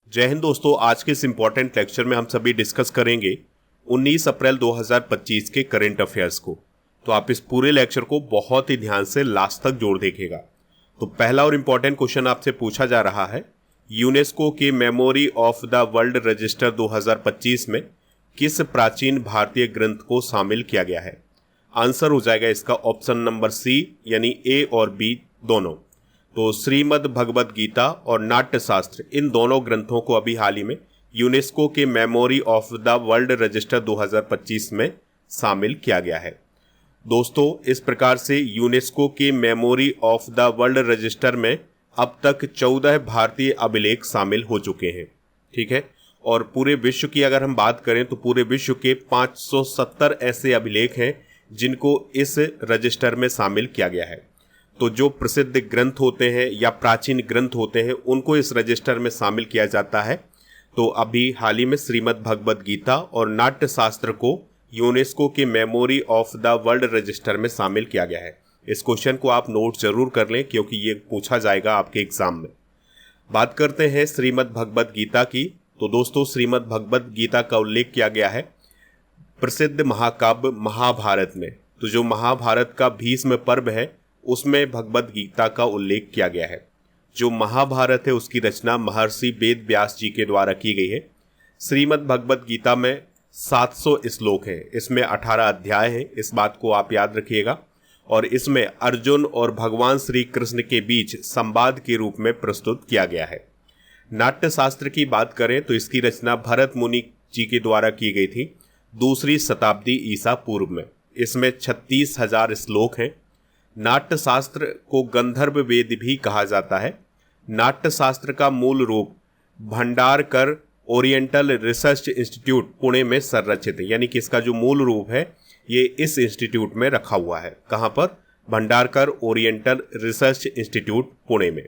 जय हिंद दोस्तों। आज के इस इम्पोर्टेंट लेक्चर में हम सभी डिस्कस करेंगे 19 अप्रैल 2025 के करंट अफेयर्स को। तो आप इस पूरे लेक्चर को बहुत ही ध्यान से लास्ट तक जोड़ देखिएगा। तो पहला और इम्पोर्टेंट क्वेश्चन आपसे पूछा जा रहा है, यूनेस्को की memory of the world register 2025 में किस प्राचीन भारतीय ग्रंथ को शामिल किया गया है। आंसर हो जाएगा इसका ऑप्शन नंबर सी, यानी ए और बी दोनों। तो श्रीमद् भगवद गीता और नाट्य शास्त्र, इन दोनों ग्रंथों को अभी हाल ही में यूनेस्को के memory of the world register 2025 में शामिल किया गया है। दोस्तों, इस प्रकार से यूनेस्को के memory of the world register में अब तक 14 भारतीय अभिलेख शामिल हो चुके हैं। ठीक है, और पूरे विश्व की अगर हम बात करें तो पूरे विश्व के 570 ऐसे अभिलेख हैं जिनको इस रजिस्टर में शामिल किया गया है। तो जो प्रसिद्ध ग्रंथ होते हैं या प्राचीन ग्रंथ होते हैं उनको इस रजिस्टर में शामिल किया जाता है। तो अभी हाल ही में श्रीमद् भगवद गीता और नाट्य शास्त्र को यूनेस्को के memory of the world register में शामिल किया गया है। इस क्वेश्चन को आप नोट जरूर कर लें क्योंकि ये पूछा जाएगा आपके एग्जाम में। बात करते हैं श्रीमद् भगवद गीता की। तो दोस्तों, श्रीमद् भगवद गीता का उल्लेख किया गया है प्रसिद्ध महाकाव्य महाभारत में। तो जो महाभारत का भीष्म पर्व है उसमें भगवद गीता का उल्लेख किया गया है। जो महाभारत है उसकी रचना महर्षि वेद व्यास जी के द्वारा की गई है। श्रीमद् भगवद गीता में 700 श्लोक हैं, इसमें 18 अध्याय हैं, इस बात को आप याद रखिएगा। और इसमें अर्जुन और भगवान श्री कृष्ण के बीच संवाद के रूप में प्रस्तुत किया गया है। नाट्य शास्त्र की बात करें तो इसकी रचना भरत मुनि जी के द्वारा की गई थी 2री शताब्दी ईसा पूर्व में। इसमें 36,000 श्लोक हैं। नाट्य शास्त्र को गंधर्व वेद भी कहा जाता है। नाट्य शास्त्र का मूल रूप Bhandarkar oriental research institute Pune में संरचित है, यानी कि इसका जो मूल रूप है ये इस इंस्टीट्यूट में रखा हुआ है। कहाँ पर? Bhandarkar oriental research institute Pune में।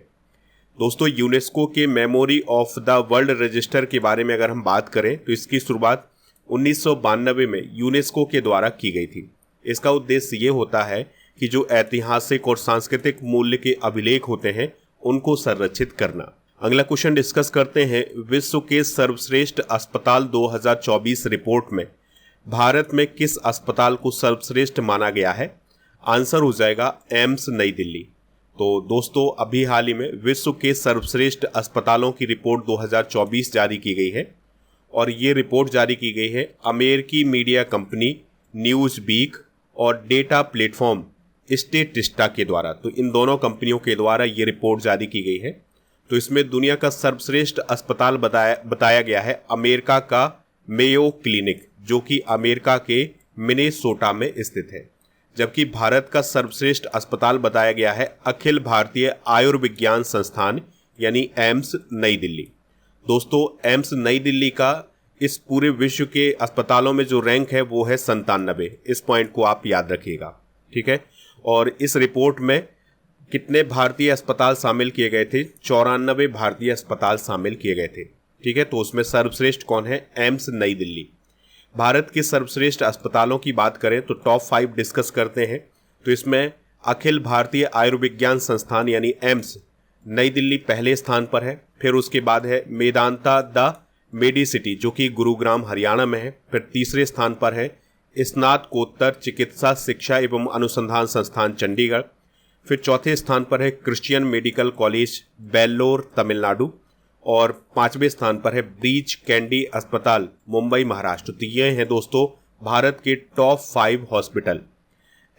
दोस्तों, यूनेस्को के memory of the world register के बारे में अगर हम बात करें तो इसकी शुरुआत 1992 में यूनेस्को के द्वारा की गई थी। इसका उद्देश्य ये होता है कि जो ऐतिहासिक और सांस्कृतिक मूल्य के अभिलेख होते हैं उनको संरक्षित करना। अगला क्वेश्चन डिस्कस करते हैं, विश्व के सर्वश्रेष्ठ अस्पताल 2024 रिपोर्ट में भारत में किस अस्पताल को सर्वश्रेष्ठ माना गया है। आंसर हो जाएगा एम्स नई दिल्ली। तो दोस्तों, अभी हाल ही में विश्व के सर्वश्रेष्ठ अस्पतालों की रिपोर्ट 2024 जारी की गई है और ये रिपोर्ट जारी की गई है अमेरिकी मीडिया कंपनी न्यूज वीक और डेटा प्लेटफॉर्म स्टेटिस्टा के द्वारा। तो इन दोनों कंपनियों के द्वारा ये रिपोर्ट जारी की गई है। तो इसमें दुनिया का सर्वश्रेष्ठ अस्पताल बताया गया है अमेरिका का मेयो क्लिनिक, जो कि अमेरिका के मिनेसोटा में स्थित है। जबकि भारत का सर्वश्रेष्ठ अस्पताल बताया गया है अखिल भारतीय आयुर्विज्ञान संस्थान, यानी एम्स नई दिल्ली। दोस्तों, एम्स नई दिल्ली का इस पूरे विश्व के अस्पतालों में जो रैंक है वो है 97। इस पॉइंट को आप याद रखिएगा। ठीक है, और इस रिपोर्ट में कितने भारतीय अस्पताल शामिल किए गए थे? 94 भारतीय अस्पताल शामिल किए गए थे। ठीक है, तो उसमें सर्वश्रेष्ठ कौन है? एम्स नई दिल्ली। भारत के सर्वश्रेष्ठ अस्पतालों की बात करें तो टॉप 5 डिस्कस करते हैं। तो इसमें अखिल भारतीय आयुर्विज्ञान संस्थान यानी एम्स नई दिल्ली पहले स्थान पर है। फिर उसके बाद है मेदांता द मेडिसिटी, जो कि गुरुग्राम हरियाणा में है। फिर तीसरे स्थान पर है स्नातकोत्तर चिकित्सा शिक्षा एवं अनुसंधान संस्थान चंडीगढ़। फिर चौथे स्थान पर है Christian medical college Vellore Tamil Nadu. और 5वें स्थान पर है ब्रीच कैंडी अस्पताल मुंबई महाराष्ट्र। तो ये हैं दोस्तों भारत के टॉप 5 हॉस्पिटल।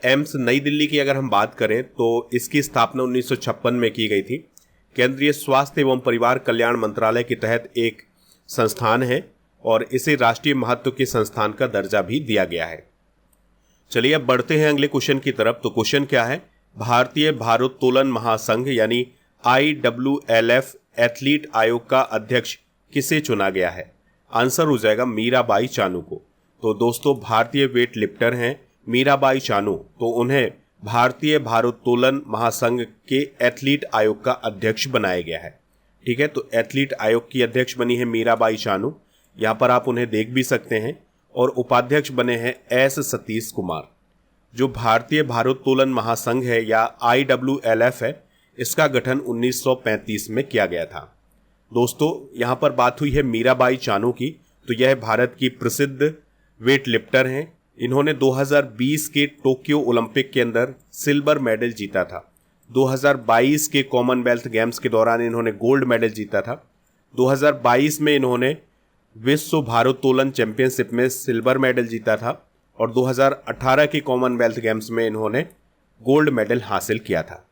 एम्स नई दिल्ली की अगर हम बात करें तो इसकी स्थापना 1956 में की गई थी। केंद्रीय स्वास्थ्य एवं परिवार कल्याण मंत्रालय के तहत एक संस्थान है और इसे राष्ट्रीय महत्व के संस्थान का दर्जा भी दिया गया है। चलिए अब बढ़ते हैं अगले क्वेश्चन की तरफ। तो क्वेश्चन क्या है, भारतीय भारोत्तोलन महासंघ यानी IWLF एथलीट आयोग का अध्यक्ष किसे चुना गया है। आंसर हो जाएगा मीराबाई चानू को। तो दोस्तों, भारतीय वेट लिफ्टर हैं मीराबाई चानू, तो उन्हें भारतीय भारोत्तोलन महासंघ के एथलीट आयोग का अध्यक्ष बनाया गया है। ठीक है, तो एथलीट आयोग की अध्यक्ष बनी है मीराबाई चानू, यहाँ पर आप उन्हें देख भी सकते हैं। और उपाध्यक्ष बने हैं एस सतीश कुमार। जो भारतीय भारोत्तोलन महासंघ है या IWLF है, इसका गठन 1935 में किया गया था। दोस्तों यहाँ पर बात हुई है मीराबाई चानू की। तो यह भारत की प्रसिद्ध वेट लिफ्टर हैं। इन्होंने 2020 के टोक्यो ओलंपिक के अंदर सिल्वर मेडल जीता था। 2022 के कॉमनवेल्थ गेम्स के दौरान इन्होंने गोल्ड मेडल जीता था। 2022 में इन्होंने विश्व भारोत्तोलन चैंपियनशिप में सिल्वर मेडल जीता था और 2018 के कॉमनवेल्थ गेम्स में इन्होंने गोल्ड मेडल हासिल किया था।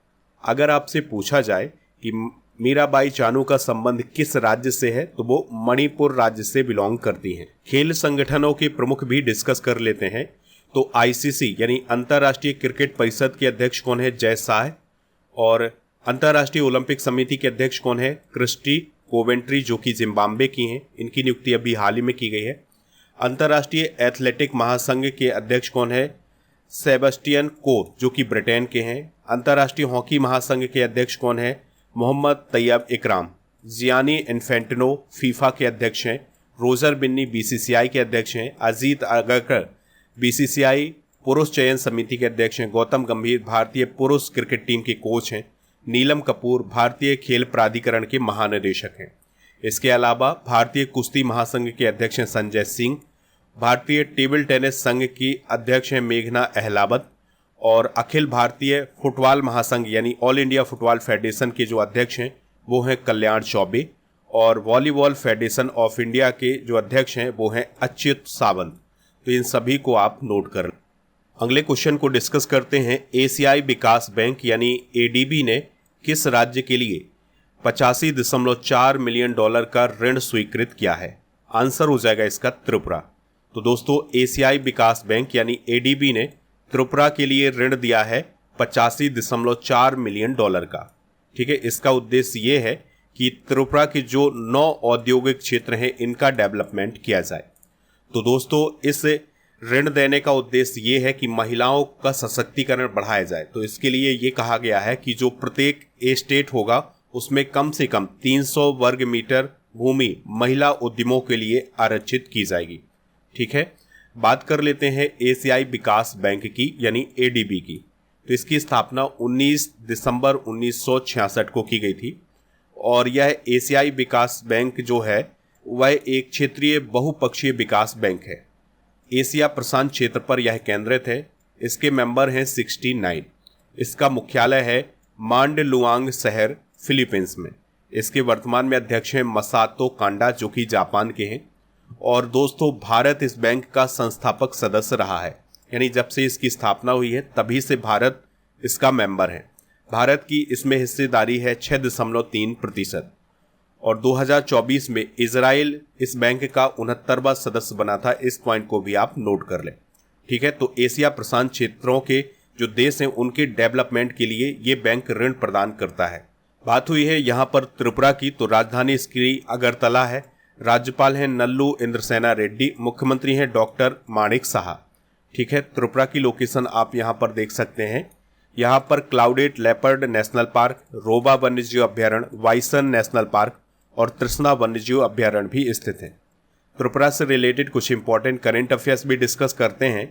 अगर आपसे पूछा जाए कि मीराबाई चानू का संबंध किस राज्य से है, तो वो मणिपुर राज्य से बिलोंग करती हैं। खेल संगठनों के प्रमुख भी डिस्कस कर लेते हैं। तो आईसीसी यानी अंतर्राष्ट्रीय क्रिकेट परिषद के अध्यक्ष कौन है? जय शाह। और अंतर्राष्ट्रीय ओलंपिक समिति के अध्यक्ष कौन है? क्रिस्टी कोवेंट्री, जो कि जिम्बाब्वे की हैं। इनकी नियुक्ति अभी हाल ही में की गई है। अंतर्राष्ट्रीय एथलेटिक महासंघ के अध्यक्ष कौन है? सेबेस्टियन को, जो कि ब्रिटेन के हैं। अंतर्राष्ट्रीय हॉकी महासंघ के अध्यक्ष कौन है? मोहम्मद तैयब इकराम। जियानी इन्फेंटिनो फीफा के अध्यक्ष हैं। रोजर बिन्नी बीसीसीआई के अध्यक्ष हैं। अजीत अगरकर बीसीसीआई पुरुष चयन समिति के अध्यक्ष हैं। गौतम गंभीर भारतीय पुरुष क्रिकेट टीम के कोच हैं। नीलम कपूर भारतीय खेल प्राधिकरण के महानिदेशक हैं। इसके अलावा भारतीय कुश्ती महासंघ के अध्यक्ष हैं संजय सिंह। भारतीय टेबल टेनिस संघ की अध्यक्ष हैं मेघना अहलावत। और अखिल भारतीय फुटबॉल महासंघ यानी ऑल इंडिया फुटबॉल फेडरेशन के जो अध्यक्ष हैं वो हैं कल्याण चौबे। और वॉलीबॉल फेडरेशन ऑफ इंडिया के जो अध्यक्ष हैं वो हैं अच्युत सावंत। तो इन सभी को आप नोट कर लें। अगले क्वेश्चन को डिस्कस करते हैं। एशियाई विकास बैंक यानी एडीबी ने किस राज्य के लिए 85.4 मिलियन डॉलर का ऋण स्वीकृत किया है? आंसर हो जाएगा इसका त्रिपुरा। तो दोस्तों एशियाई विकास बैंक यानी एडीबी ने त्रिपुरा के लिए ऋण दिया है 85.4 मिलियन डॉलर का। ठीक है, इसका उद्देश्य ये है कि त्रिपुरा के जो 9 औद्योगिक क्षेत्र हैं इनका डेवलपमेंट किया जाए। तो दोस्तों इस ऋण देने का उद्देश्य ये है कि महिलाओं का सशक्तिकरण बढ़ाया जाए। तो इसके लिए ये कहा गया है कि जो प्रत्येक एस्टेट होगा उसमें कम से कम 300 वर्ग मीटर भूमि महिला उद्यमों के लिए आरक्षित की जाएगी। ठीक है, बात कर लेते हैं एशियाई विकास बैंक की यानी एडीबी की। तो इसकी स्थापना 19 दिसंबर 1966 को की गई थी और यह एशियाई विकास बैंक जो है वह एक क्षेत्रीय बहुपक्षीय विकास बैंक है। एशिया प्रशांत क्षेत्र पर यह केंद्रित है। इसके मेंबर हैं 69। इसका मुख्यालय है मांडलुआंग शहर, फिलीपींस में। इसके वर्तमान में अध्यक्ष हैं मसातो कांडा, जो कि जापान के हैं। और दोस्तों भारत इस बैंक का संस्थापक सदस्य रहा है, यानी जब से इसकी स्थापना हुई है तभी से भारत इसका मेंबर है। भारत की इसमें हिस्सेदारी है 6.3%। और 2024 में इजराइल इस बैंक का 69वां सदस्य बना था। इस पॉइंट को भी आप नोट कर लें। ठीक है, तो एशिया प्रशांत क्षेत्रों के जो देश हैं उनके डेवलपमेंट के लिए ये बैंक ऋण प्रदान करता है। बात हुई है यहाँ पर त्रिपुरा की, तो राजधानी इसकी अगरतला है। राज्यपाल हैं नल्लू इंद्रसेना रेड्डी। मुख्यमंत्री हैं डॉक्टर माणिक साहा। ठीक है, त्रिपुरा की लोकेशन आप यहाँ पर देख सकते हैं। यहाँ पर क्लाउडेड लेपर्ड नेशनल पार्क, रोबा वन्यजीव अभ्यारण्य, वाइसन नेशनल पार्क और तृष्णा वन्यजीव अभ्यारण्य भी स्थित हैं। त्रिपुरा से रिलेटेड कुछ इंपॉर्टेंट करंट अफेयर्स भी डिस्कस करते हैं।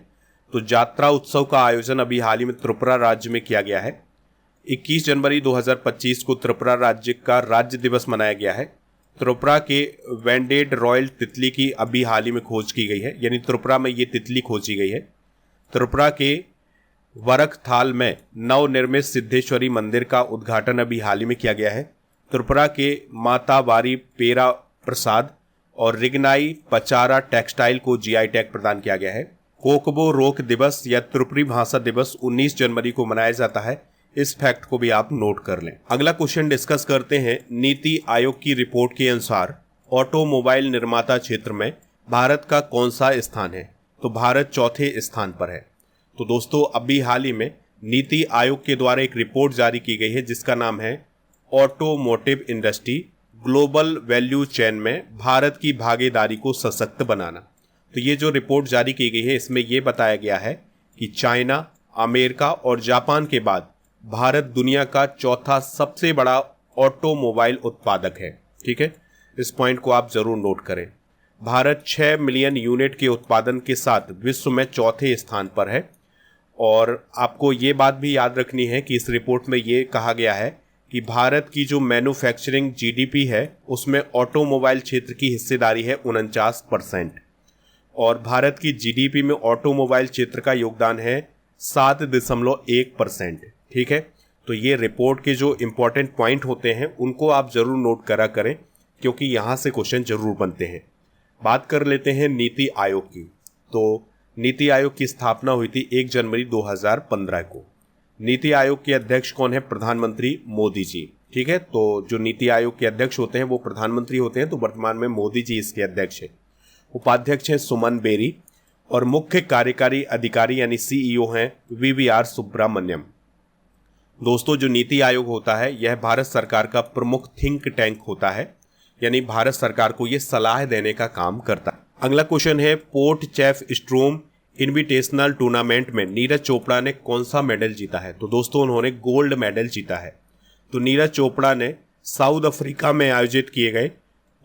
तो यात्रा उत्सव का आयोजन अभी हाल ही में त्रिपुरा राज्य में किया गया है। 21 जनवरी 2025 को त्रिपुरा राज्य का राज्य दिवस मनाया गया है। त्रिपुरा के वेंडेड रॉयल तितली की अभी हाल ही में खोज की गई है, यानी त्रिपुरा में ये तितली खोजी गई है। त्रिपुरा के वरकथाल में नवनिर्मित सिद्धेश्वरी मंदिर का उद्घाटन अभी हाल ही में किया गया है। त्रिपुरा के मातावारी पेरा प्रसाद और रिगनाई पचारा टेक्सटाइल को जीआई टैग प्रदान किया गया है। कोकबो रोक दिवस या त्रिपुरी भाषा दिवस 19 जनवरी को मनाया जाता है। इस फैक्ट को भी आप नोट कर लें। अगला क्वेश्चन डिस्कस करते हैं। नीति आयोग की रिपोर्ट के अनुसार ऑटोमोबाइल निर्माता क्षेत्र में भारत का कौन सा स्थान है? तो भारत चौथे स्थान पर है। तो दोस्तों अभी हाल ही में नीति आयोग के द्वारा एक रिपोर्ट जारी की गई है जिसका नाम है automotive industry global value chain में भारत की भागीदारी को सशक्त बनाना। तो ये जो रिपोर्ट जारी की गई है इसमें यह बताया गया है कि चाइना, अमेरिका और जापान के बाद भारत दुनिया का चौथा सबसे बड़ा ऑटोमोबाइल उत्पादक है। ठीक है, इस पॉइंट को आप जरूर नोट करें। भारत 6 मिलियन यूनिट के उत्पादन के साथ विश्व में चौथे स्थान पर है। और आपको ये बात भी याद रखनी है कि इस रिपोर्ट में ये कहा गया है कि भारत की जो मैन्युफैक्चरिंग जीडीपी है उसमें ऑटोमोबाइल क्षेत्र की हिस्सेदारी है 49%, और भारत की जीडीपी में ऑटोमोबाइल क्षेत्र का योगदान है 7.1%। ठीक है, तो ये रिपोर्ट के जो इंपॉर्टेंट पॉइंट होते हैं उनको आप जरूर नोट करा करें, क्योंकि यहाँ से क्वेश्चन जरूर बनते हैं। बात कर लेते हैं नीति आयोग की। तो नीति आयोग की स्थापना हुई थी 1 जनवरी 2015 को। नीति आयोग के अध्यक्ष कौन है? प्रधानमंत्री मोदी जी। ठीक है, तो जो नीति आयोग के अध्यक्ष होते हैं वो प्रधानमंत्री होते हैं, तो वर्तमान में मोदी जी इसके अध्यक्ष हैं। उपाध्यक्ष हैं सुमन बेरी, और मुख्य कार्यकारी अधिकारी यानी सीईओ हैं वीवीआर सुब्रमण्यम। दोस्तों, जो नीति आयोग होता है यह भारत सरकार का प्रमुख थिंक टैंक होता है, यानी भारत सरकार को यह सलाह देने का काम करता है। अगला क्वेश्चन है, पोर्ट चेफ स्ट्रोम इनविटेशनल टूर्नामेंट में नीरज चोपड़ा ने कौन सा मेडल जीता है? तो दोस्तों, उन्होंने गोल्ड मेडल जीता है। तो नीरज चोपड़ा ने साउथ अफ्रीका में आयोजित किए गए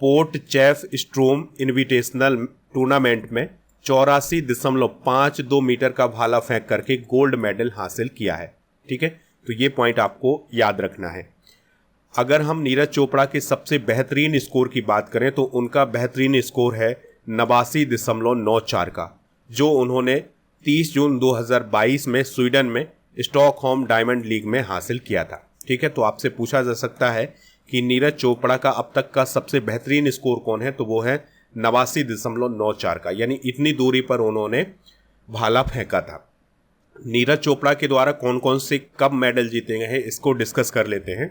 पोर्ट चेफ स्ट्रोम इनविटेशनल टूर्नामेंट में 84.52 मीटर का भाला फेंक करके गोल्ड मेडल हासिल किया है। ठीक है, तो ये पॉइंट आपको याद रखना है। अगर हम नीरज चोपड़ा के सबसे बेहतरीन स्कोर की बात करें तो उनका बेहतरीन स्कोर है 89.94 का, जो उन्होंने 30 जून 2022 में स्वीडन में स्टॉकहोम डायमंड लीग में हासिल किया था। ठीक है, तो आपसे पूछा जा सकता है कि नीरज चोपड़ा का अब तक का सबसे बेहतरीन स्कोर कौन है? तो वो है 89.94 का, यानी इतनी दूरी पर उन्होंने भाला फेंका था। नीरज चोपड़ा के द्वारा कौन कौन से कब मेडल जीते गए हैं इसको डिस्कस कर लेते हैं।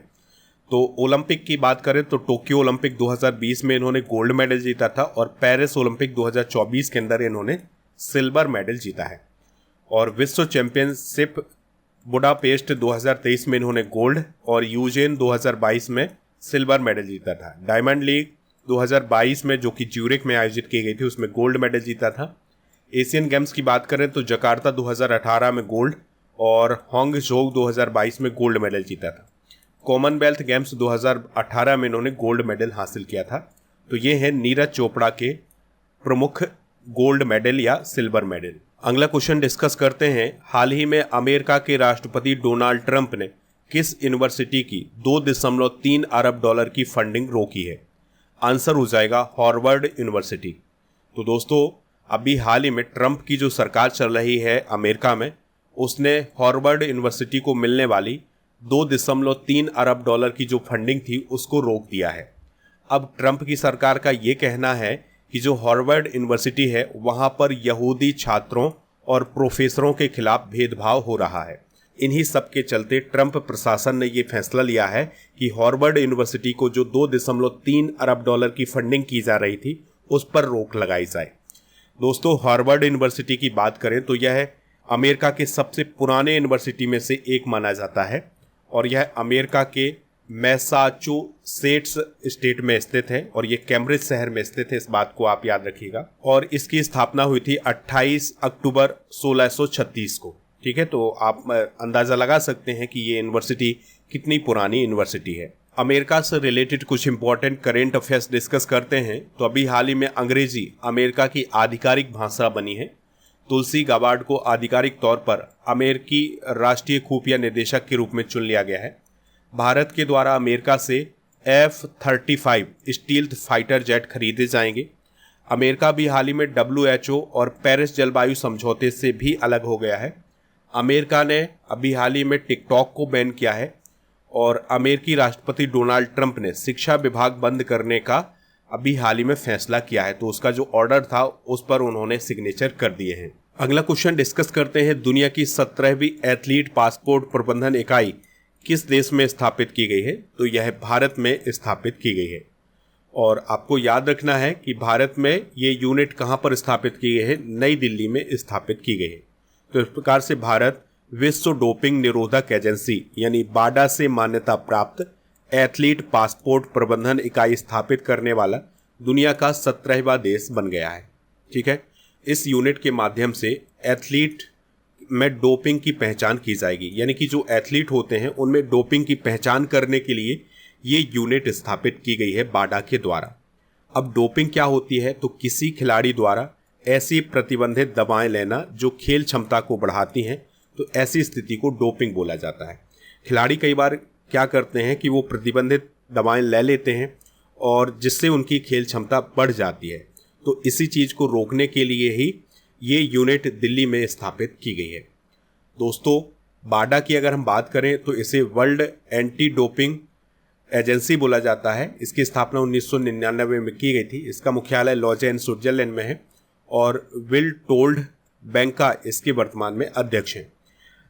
तो ओलंपिक की बात करें तो टोक्यो ओलंपिक 2020 में इन्होंने गोल्ड मेडल जीता था, और पेरिस ओलंपिक 2024 के अंदर इन्होंने सिल्वर मेडल जीता है। और विश्व चैंपियनशिप बुडापेस्ट 2023 में इन्होंने गोल्ड, और यूजेन 2022 में सिल्वर मेडल जीता था। डायमंड लीग 2022 में जो कि ज्यूरिख में आयोजित की गई थी उसमें गोल्ड मेडल जीता था। एशियन गेम्स की बात करें तो जकार्ता 2018 में गोल्ड, और हांगझोउ 2022 में गोल्ड मेडल जीता था। कॉमनवेल्थ गेम्स 2018 में इन्होंने गोल्ड मेडल हासिल किया था। तो ये है नीरज चोपड़ा के प्रमुख गोल्ड मेडल या सिल्वर मेडल। अगला क्वेश्चन डिस्कस करते हैं, हाल ही में अमेरिका के राष्ट्रपति डोनाल्ड ट्रंप ने किस यूनिवर्सिटी की 2.3 अरब डॉलर की फंडिंग रोकी है? आंसर हो जाएगा हार्वर्ड यूनिवर्सिटी। तो दोस्तों, अभी हाल ही में ट्रंप की जो सरकार चल रही है अमेरिका में, उसने हार्वर्ड यूनिवर्सिटी को मिलने वाली 2.3 अरब डॉलर की जो फंडिंग थी उसको रोक दिया है। अब ट्रंप की सरकार का ये कहना है कि जो हार्वर्ड यूनिवर्सिटी है वहाँ पर यहूदी छात्रों और प्रोफेसरों के खिलाफ भेदभाव हो रहा है। इन्हीं सब के चलते ट्रंप प्रशासन ने ये फैसला लिया है कि हार्वर्ड यूनिवर्सिटी को जो 2.3 अरब डॉलर की फंडिंग की जा रही थी उस पर रोक लगाई जाए। दोस्तों, हार्वर्ड यूनिवर्सिटी की बात करें तो यह अमेरिका के सबसे पुराने यूनिवर्सिटी में से एक माना जाता है, और यह अमेरिका के मैसाचुसेट्स स्टेट में स्थित है, और ये कैम्ब्रिज शहर में स्थित है, इस बात को आप याद रखिएगा। और इसकी स्थापना हुई थी 28 अक्टूबर 1636 को। ठीक है, तो आप अंदाजा लगा सकते हैं कि ये यूनिवर्सिटी कितनी पुरानी यूनिवर्सिटी है। अमेरिका से रिलेटेड कुछ इंपॉर्टेंट करेंट अफेयर्स डिस्कस करते हैं। तो अभी हाल ही में अंग्रेजी अमेरिका की आधिकारिक भाषा बनी है। तुलसी गाबार्ड को आधिकारिक तौर पर अमेरिकी राष्ट्रीय खुफिया निदेशक के रूप में चुन लिया गया है। भारत के द्वारा अमेरिका से F-35 स्टील्थ फाइटर जेट खरीदे जाएंगे। अमेरिका भी हाल ही में WHO और पेरिस जलवायु समझौते से भी अलग हो गया है। अमेरिका ने अभी हाल ही में टिकटॉक को बैन किया है, और अमेरिकी राष्ट्रपति डोनाल्ड ट्रंप ने शिक्षा विभाग बंद करने का अभी हाल ही में फैसला किया है। तो उसका जो ऑर्डर था उस पर उन्होंने सिग्नेचर कर दिए हैं। अगला क्वेश्चन डिस्कस करते हैं, दुनिया की 17वीं एथलीट पासपोर्ट प्रबंधन इकाई किस देश में स्थापित की गई है? तो यह भारत में स्थापित की गई है। और आपको याद रखना है कि भारत में ये यूनिट कहाँ पर स्थापित की गई है? नई दिल्ली में स्थापित की गई है। तो इस प्रकार से भारत विश्व डोपिंग निरोधक एजेंसी यानी बाडा से मान्यता प्राप्त एथलीट पासपोर्ट प्रबंधन इकाई स्थापित करने वाला दुनिया का 17वां देश बन गया है। ठीक है, इस यूनिट के माध्यम से एथलीट में डोपिंग की पहचान की जाएगी, यानी कि जो एथलीट होते हैं उनमें डोपिंग की पहचान करने के लिए ये यूनिट स्थापित की गई है बाडा के द्वारा। अब डोपिंग क्या होती है? तो किसी खिलाड़ी द्वारा ऐसी प्रतिबंधित दवाएं लेना जो खेल क्षमता को बढ़ाती हैं, तो ऐसी स्थिति को डोपिंग बोला जाता है। खिलाड़ी कई बार क्या करते हैं कि वो प्रतिबंधित दवाएं ले लेते हैं और जिससे उनकी खेल क्षमता बढ़ जाती है। तो इसी चीज़ को रोकने के लिए ही ये यूनिट दिल्ली में स्थापित की गई है। दोस्तों, बाडा की अगर हम बात करें तो इसे वर्ल्ड एंटी डोपिंग एजेंसी बोला जाता है। इसकी स्थापना 1999 में की गई थी। इसका मुख्यालय लॉजेन स्विट्जरलैंड में है और विल टोल्ड बैंका इसके वर्तमान में अध्यक्ष हैं।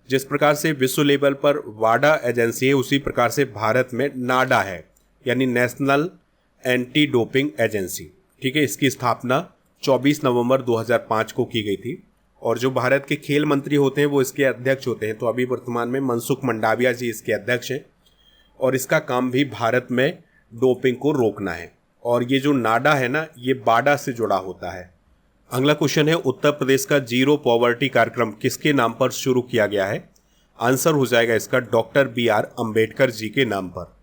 जिस प्रकार से विश्व लेवल पर वाडा एजेंसी है, उसी प्रकार से भारत में नाडा है, यानी नेशनल एंटी डोपिंग एजेंसी। ठीक है, इसकी स्थापना 24 नवंबर 2005 को की गई थी और जो भारत के खेल मंत्री होते हैं वो इसके अध्यक्ष होते हैं। तो अभी वर्तमान में मनसुख मंडाविया जी इसके अध्यक्ष हैं और इसका काम भी भारत में डोपिंग को रोकना है। और ये जो नाडा है ना, ये बाडा से जुड़ा होता है। अगला क्वेश्चन है, उत्तर प्रदेश का जीरो पॉवर्टी कार्यक्रम किसके नाम पर शुरू किया गया है? आंसर हो जाएगा इसका डॉक्टर BR अम्बेडकर जी के नाम पर।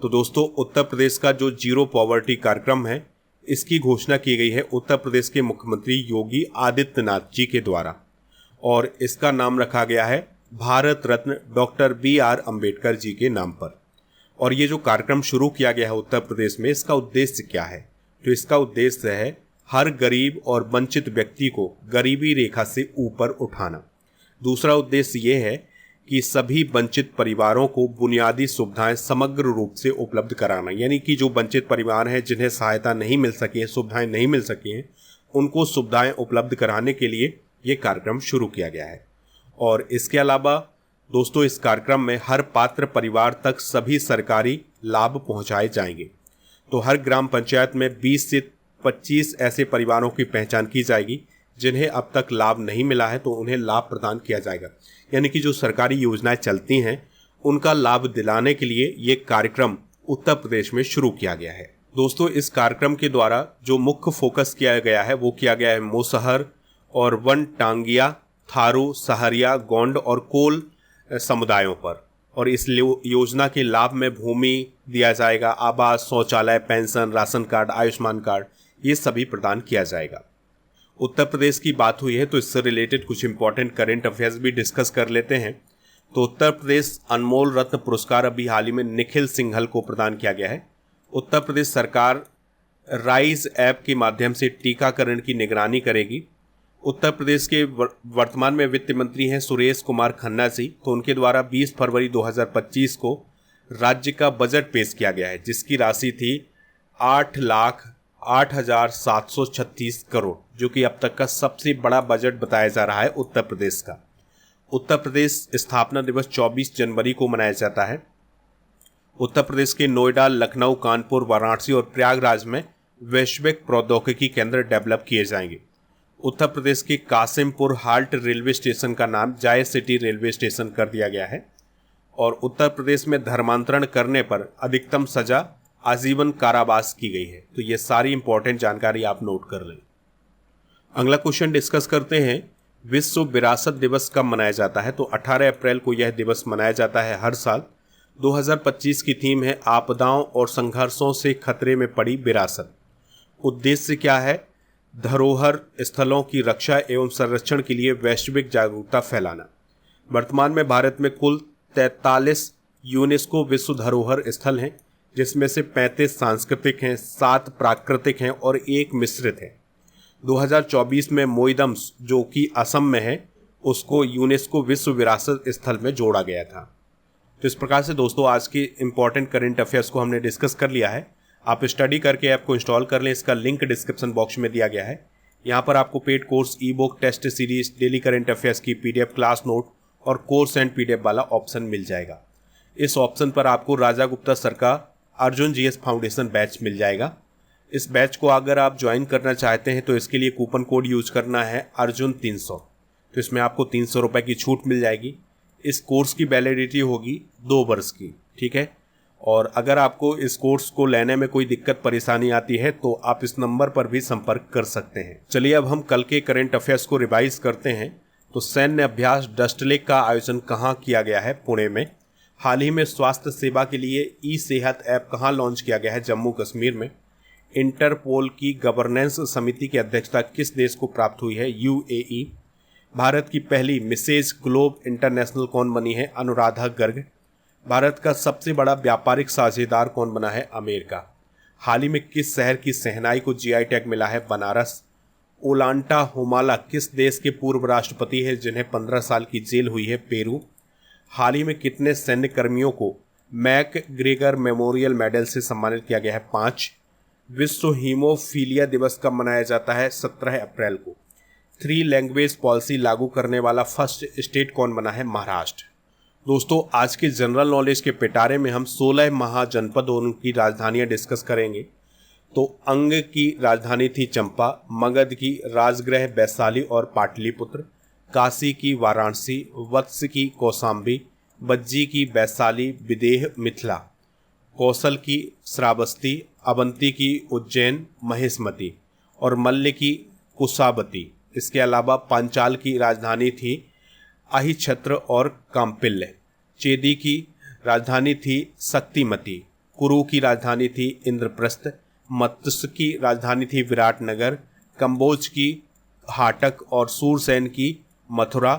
तो दोस्तों, उत्तर प्रदेश का जो जीरो पॉवर्टी कार्यक्रम है, इसकी घोषणा की गई है उत्तर प्रदेश के मुख्यमंत्री योगी आदित्यनाथ जी के द्वारा और इसका नाम रखा गया है भारत रत्न डॉक्टर BR अम्बेडकर जी के नाम पर। और ये जो कार्यक्रम शुरू किया गया है उत्तर प्रदेश में, इसका उद्देश्य क्या है? तो इसका उद्देश्य है हर गरीब और वंचित व्यक्ति को गरीबी रेखा से ऊपर उठाना। दूसरा उद्देश्य ये है कि सभी वंचित परिवारों को बुनियादी सुविधाएं समग्र रूप से उपलब्ध कराना, यानी कि जो वंचित परिवार हैं जिन्हें सहायता नहीं मिल सकी है, सुविधाएं नहीं मिल सकी हैं, उनको सुविधाएं उपलब्ध कराने के लिए ये कार्यक्रम शुरू किया गया है। और इसके अलावा दोस्तों, इस कार्यक्रम में हर पात्र परिवार तक सभी सरकारी लाभ पहुंचाए जाएंगे। तो हर ग्राम पंचायत में 20 से 25 ऐसे परिवारों की पहचान की जाएगी जिन्हें अब तक लाभ नहीं मिला है, तो उन्हें लाभ प्रदान किया जाएगा। यानी कि जो सरकारी योजनाएं चलती हैं उनका लाभ दिलाने के लिए ये कार्यक्रम उत्तर प्रदेश में शुरू किया गया है। दोस्तों, इस कार्यक्रम के द्वारा जो मुख्य फोकस किया गया है वो किया गया है मोसहर और वन टांगिया, थारू, सहरिया, गोंड और कोल समुदायों पर। और इस योजना के लाभ में भूमि दिया जाएगा, आवास, शौचालय, pension, ration card, Ayushman card, ये सभी प्रदान किया जाएगा। उत्तर प्रदेश की बात हुई है तो इससे रिलेटेड कुछ इंपॉर्टेंट करंट अफेयर्स भी डिस्कस कर लेते हैं। तो उत्तर प्रदेश अनमोल रत्न पुरस्कार अभी हाल ही में निखिल सिंघल को प्रदान किया गया है। उत्तर प्रदेश सरकार राइज ऐप के माध्यम से टीकाकरण की निगरानी करेगी। उत्तर प्रदेश के वर्तमान में वित्त मंत्री हैं सुरेश कुमार खन्ना जी। तो उनके द्वारा 20 फरवरी 2025 को राज्य का बजट पेश किया गया है, जिसकी राशि थी 8,08,736 करोड़, जो कि अब तक का सबसे बड़ा बजट बताया जा रहा है उत्तर प्रदेश का। उत्तर प्रदेश स्थापना दिवस 24 जनवरी को मनाया जाता है। उत्तर प्रदेश के नोएडा, लखनऊ, कानपुर, वाराणसी और प्रयागराज में वैश्विक प्रौद्योगिकी केंद्र डेवलप किए जाएंगे। उत्तर प्रदेश के कासिमपुर हाल्ट रेलवे स्टेशन का नाम जाय सिटी रेलवे स्टेशन कर दिया गया है। और उत्तर प्रदेश में धर्मांतरण करने पर अधिकतम सजा आजीवन कारावास की गई है। तो ये सारी इंपॉर्टेंट जानकारी आप नोट कर लें। अगला क्वेश्चन डिस्कस करते हैं, विश्व विरासत दिवस कब मनाया जाता है? तो 18 अप्रैल को यह दिवस मनाया जाता है हर साल। 2025 की थीम है आपदाओं और संघर्षों से खतरे में पड़ी विरासत। उद्देश्य क्या है? धरोहर स्थलों की रक्षा एवं संरक्षण के लिए वैश्विक जागरूकता फैलाना। वर्तमान में भारत में कुल 43 यूनेस्को विश्व धरोहर स्थल हैं, जिसमें से 35 सांस्कृतिक हैं, 7 प्राकृतिक हैं और 1 मिश्रित है। 2024 में मोइदम्स, जो कि असम में है, उसको यूनेस्को विश्व विरासत स्थल में जोड़ा गया था। तो इस प्रकार से दोस्तों आज की इंपॉर्टेंट करंट अफेयर्स को हमने डिस्कस कर लिया है। आप स्टडी करके ऐप को इंस्टॉल कर लें, इसका लिंक डिस्क्रिप्शन बॉक्स में दिया गया है। यहाँ पर आपको paid course, e book, test series, daily current affairs की PDF, क्लास नोट और कोर्स एंड PDF वाला ऑप्शन मिल जाएगा। इस ऑप्शन पर आपको राजा गुप्ता सर का अर्जुन GS फाउंडेशन बैच मिल जाएगा। इस बैच को अगर आप ज्वाइन करना चाहते हैं तो इसके लिए कूपन कोड यूज करना है अर्जुन 300। तो इसमें आपको 300 रुपये की छूट मिल जाएगी। इस कोर्स की वैलिडिटी होगी 2 वर्ष की, ठीक है। और अगर आपको इस कोर्स को लेने में कोई दिक्कत परेशानी आती है तो आप इस नंबर पर भी संपर्क कर सकते हैं। चलिए अब हम कल के करंट अफेयर्स को रिवाइज करते हैं। तो सैन्य अभ्यास डस्ट लेक का आयोजन कहाँ किया गया है? पुणे में। हाल ही में स्वास्थ्य सेवा के लिए ई-सेहत ऐप कहाँ लॉन्च किया गया है? जम्मू कश्मीर में। इंटरपोल की गवर्नेंस समिति की अध्यक्षता किस देश को प्राप्त हुई है? UAE। भारत की पहली मिसेज ग्लोब इंटरनेशनल कौन बनी है? अनुराधा गर्ग। भारत का सबसे बड़ा व्यापारिक साझेदार कौन बना है? अमेरिका। हाल ही में किस शहर की शहनाई को जीआई टैग मिला है? बनारस। ओलांटा हुमाला किस देश के पूर्व राष्ट्रपति हैं जिन्हें 15 साल की जेल हुई है? पेरू। हाल ही में कितने सैन्य कर्मियों को मैक ग्रेगर मेमोरियल मेडल से सम्मानित किया गया है? 5। विश्व हीमोफीलिया दिवस कब मनाया जाता है? 17 अप्रैल को। 3 लैंग्वेज पॉलिसी लागू करने वाला फर्स्ट स्टेट कौन बना है? महाराष्ट्र। दोस्तों, आज के जनरल नॉलेज के पिटारे में हम 16 महाजनपद और उनकी राजधानियां डिस्कस करेंगे। तो अंग की राजधानी थी चंपा, मगध की राजगृह वैशाली और पाटलिपुत्र, काशी की वाराणसी, वत्स की कौशाम्बी, बज्जी की वैशाली विदेह मिथिला, कौशल की श्रावस्ती, अवंती की उज्जैन महेशमती और मल्ल की कुशावती। इसके अलावा पांचाल की राजधानी थी अहिछत्र और काम्पिल्य, चेदी की राजधानी थी शक्तिमती, कुरु की राजधानी थी इंद्रप्रस्थ, मत्स्य की राजधानी थी विराटनगर, कंबोज की हाटक और सूरसेन की मथुरा,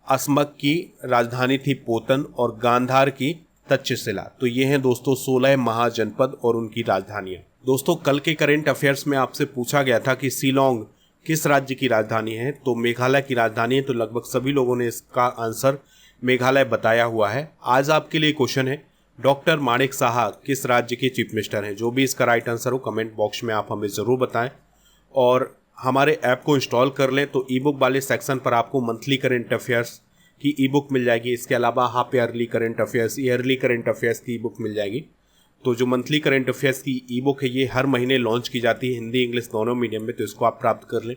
असमक की राजधानी थी पोतन और गांधार की तक्षशिला। तो ये हैं दोस्तों 16 महाजनपद और उनकी राजधानियां। दोस्तों, कल के करंट अफेयर्स में आपसे पूछा गया था कि शिलोंग किस राज्य की राजधानी है? तो मेघालय की राजधानी है। तो लगभग सभी लोगों ने इसका आंसर मेघालय बताया हुआ है। आज आपके लिए क्वेश्चन है, डॉक्टर माणिक साहा किस राज्य के चीफ मिनिस्टर हैं? जो भी इसका राइट आंसर हो कमेंट बॉक्स में आप हमें ज़रूर बताएं और हमारे ऐप को इंस्टॉल कर लें। तो ई बुक वाले सेक्शन पर आपको मंथली करंट अफेयर्स की ई बुक मिल जाएगी। इसके अलावा half yearly current affairs, yearly current affairs की ई बुक मिल जाएगी। तो जो मंथली करंट अफेयर्स की ई बुक है ये हर महीने लॉन्च की जाती है हिंदी इंग्लिश दोनों मीडियम में, तो इसको आप प्राप्त कर लें।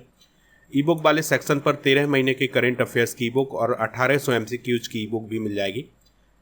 ई बुक वाले सेक्शन पर 13 महीने के करंट अफेयर्स की ई बुक और 1800 MCQs की ई बुक भी मिल जाएगी।